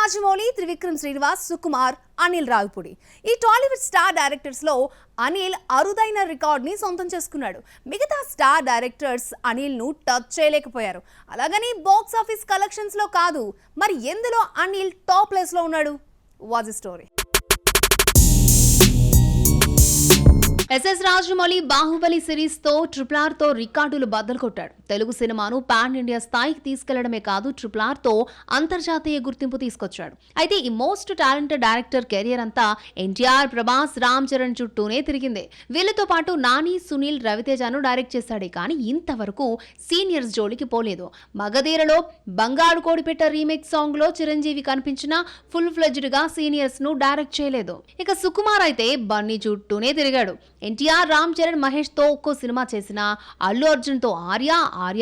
రాజమౌళి, త్రివిక్రమ్ శ్రీనివాస్, సుకుమార్, అనిల్ రావిపూడి ఈ Tollywood star directors లో అనిల్ అరుదైన రికార్డ్ ని సొంతం చేసుకున్నాడు. మిగతా స్టార్ డైరెక్టర్స్ అనిల్ ను టచ్ చేయలేకపోయారు. అలాగని బాక్స్ ఆఫీస్ కలెక్షన్స్ లో కాదు, మరి ఎందులో అనిల్ టాప్ ప్లేస్ లో ఉన్నాడు? Was the story. SS Rajamouli Baahubali series తో RRR తో రికార్డులు బద్దలు కొట్టాడు. తెలుగు సినిమాను పాన్ ఇండియా స్థాయికి తీసుకెళ్లడమే కాదు, RRR తో అంతర్జాతీయ గుర్తింపు తీసుకొచ్చాడు. అయితే ఈ మోస్ట్ టాలెంటెడ్ డైరెక్టర్ కెరియర్ అంతా ఎన్టీఆర్, ప్రభాస్, రామ్ చరణ్ చుట్టూనే తిరిగింది. వీళ్ళతో పాటు నాని, సునీల్, రవితేజను డైరెక్ట్ చేశాడే కానీ ఇంతవరకు సీనియర్స్ జోలికి పోలేదు. మగధీరలో బంగారు కోడిపెట్ట రీమేక్ సాంగ్ లో చిరంజీవి కనిపించినా ఫుల్ ఫ్లెడ్జ్డ్ గా సీనియర్స్ ను డైరెక్ట్ చేయలేదు. ఇక సుకుమార్ అయితే బన్నీ చుట్టూనే తిరిగాడు. ఎన్టీఆర్, రామ్ చరణ్, మహేష్ తో ఒక్కో సినిమా చేసిన, అల్లు అర్జున్ తో ఆర్య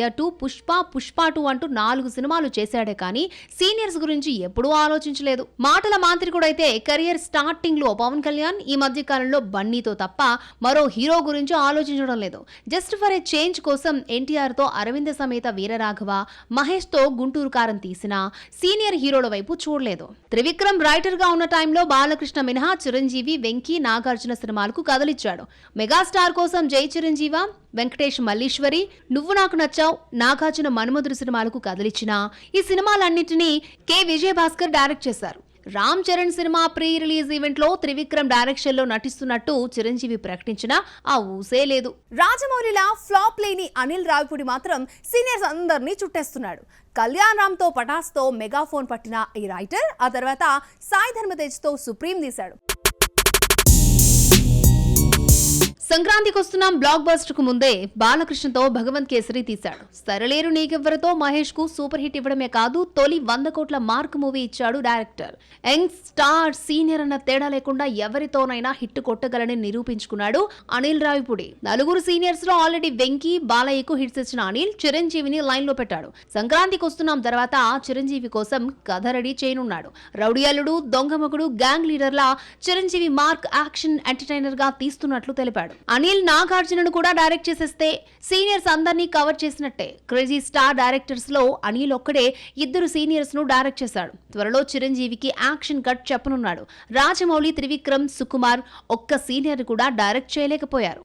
2, పుష్ప 2 అంటూ 4 సినిమాలు చేశాడే కానీ సీనియర్స్ గురించి ఎప్పుడూ ఆలోచించలేదు. మాటల మాంత్రికుడైతే కెరియర్ స్టార్టింగ్ లో పవన్ కళ్యాణ్, ఈ మధ్య కాలంలో బన్నీతో తప్ప మరో హీరో గురించి ఆలోచించడం లేదు. జస్ట్ ఫర్ ఏ చేంజ్ కోసం ఎన్టీఆర్ తో అరవింద సమేత వీరరాఘవ, మహేష్ తో గుంటూరు కారం తీసిన సీనియర్ హీరోల వైపు చూడలేదు. త్రివిక్రమ్ రైటర్ గా ఉన్న టైంలో బాలకృష్ణ మినహా చిరంజీవి, వెంకీ, నాగార్జున సినిమాలకు కదలిచ్చాడు. మెగాస్టార్ కోసం జై చిరంజీవ, వెంకటేష్ మల్లీశ్వరి, నువ్వు నాకు నచ్చావు, నాగార్జున మన్మధుడు సినిమాలకు కదిలిచ్చిన ఈ సినిమాలన్నింటినీ కె విజయభాస్కర్ డైరెక్ట్ చేశారు. Ram Charan cinema pre release event లో త్రివిక్రమ్ డైరెక్షన్ లో నటిస్తున్నట్టు చిరంజీవి ప్రకటించినా ఆ ఊసే లేదు. రాజమౌళిలా ఫ్లాప్ లేని అనిల్ రావిపూడి మాత్రం సీనియర్స్ అందరినీ చుట్టేస్తున్నాడు. కళ్యాణ్ రామ్ తో పటాస్ తో మెగాఫోన్ పట్టిన ఈ రైటర్ ఆ తర్వాత సాయి ధర్మతేజ్ తో సుప్రీం తీశాడు. సంక్రాంతికి వస్తున్నాం బ్లాక్ బస్టర్ కు ముందే బాలకృష్ణతో భగవంత్ కేసరి తీశాడు. సరళేరు నీకెవ్వరితో మహేష్ కు సూపర్ హిట్ ఇవ్వడమే కాదు, తొలి 100 కోట్ల మార్క్ మూవీ ఇచ్చాడు డైరెక్టర్. యంగ్ స్టార్, సీనియర్ అన్న తేడా లేకుండా ఎవరితోనైనా హిట్ కొట్టగలని నిరూపించుకున్నాడు అనిల్ రావిపూడి. 4 సీనియర్స్ లో ఆల్రెడీ వెంకీ, బాలయ్యకు హిట్స్ ఇచ్చిన అనిల్ చిరంజీవిని లైన్ లో పెట్టాడు. సంక్రాంతికి వస్తున్నాం తర్వాత చిరంజీవి కోసం కథ రెడీ చేయనున్నాడు. రౌడీ అల్లుడు, దొంగమగుడు, గ్యాంగ్ లీడర్ లా చిరంజీవి మార్క్ యాక్షన్ ఎంటర్టైనర్ గా తీస్తున్నట్లు తెలిపాడు. అనిల్ నాగార్జునను కూడా డైరెక్ట్ చేసేస్తే సీనియర్స్ అందరినీ కవర్ చేసినట్టే. క్రేజీ స్టార్ డైరెక్టర్స్ లో అనిల్ ఒక్కడే 2 సీనియర్స్ ను డైరెక్ట్ చేశాడు. త్వరలో చిరంజీవికి యాక్షన్ కట్ చెప్పనున్నాడు. రాజమౌళి, త్రివిక్రమ్, సుకుమార్ ఒక్క సీనియర్ కూడా డైరెక్ట్ చేయలేకపోయారు.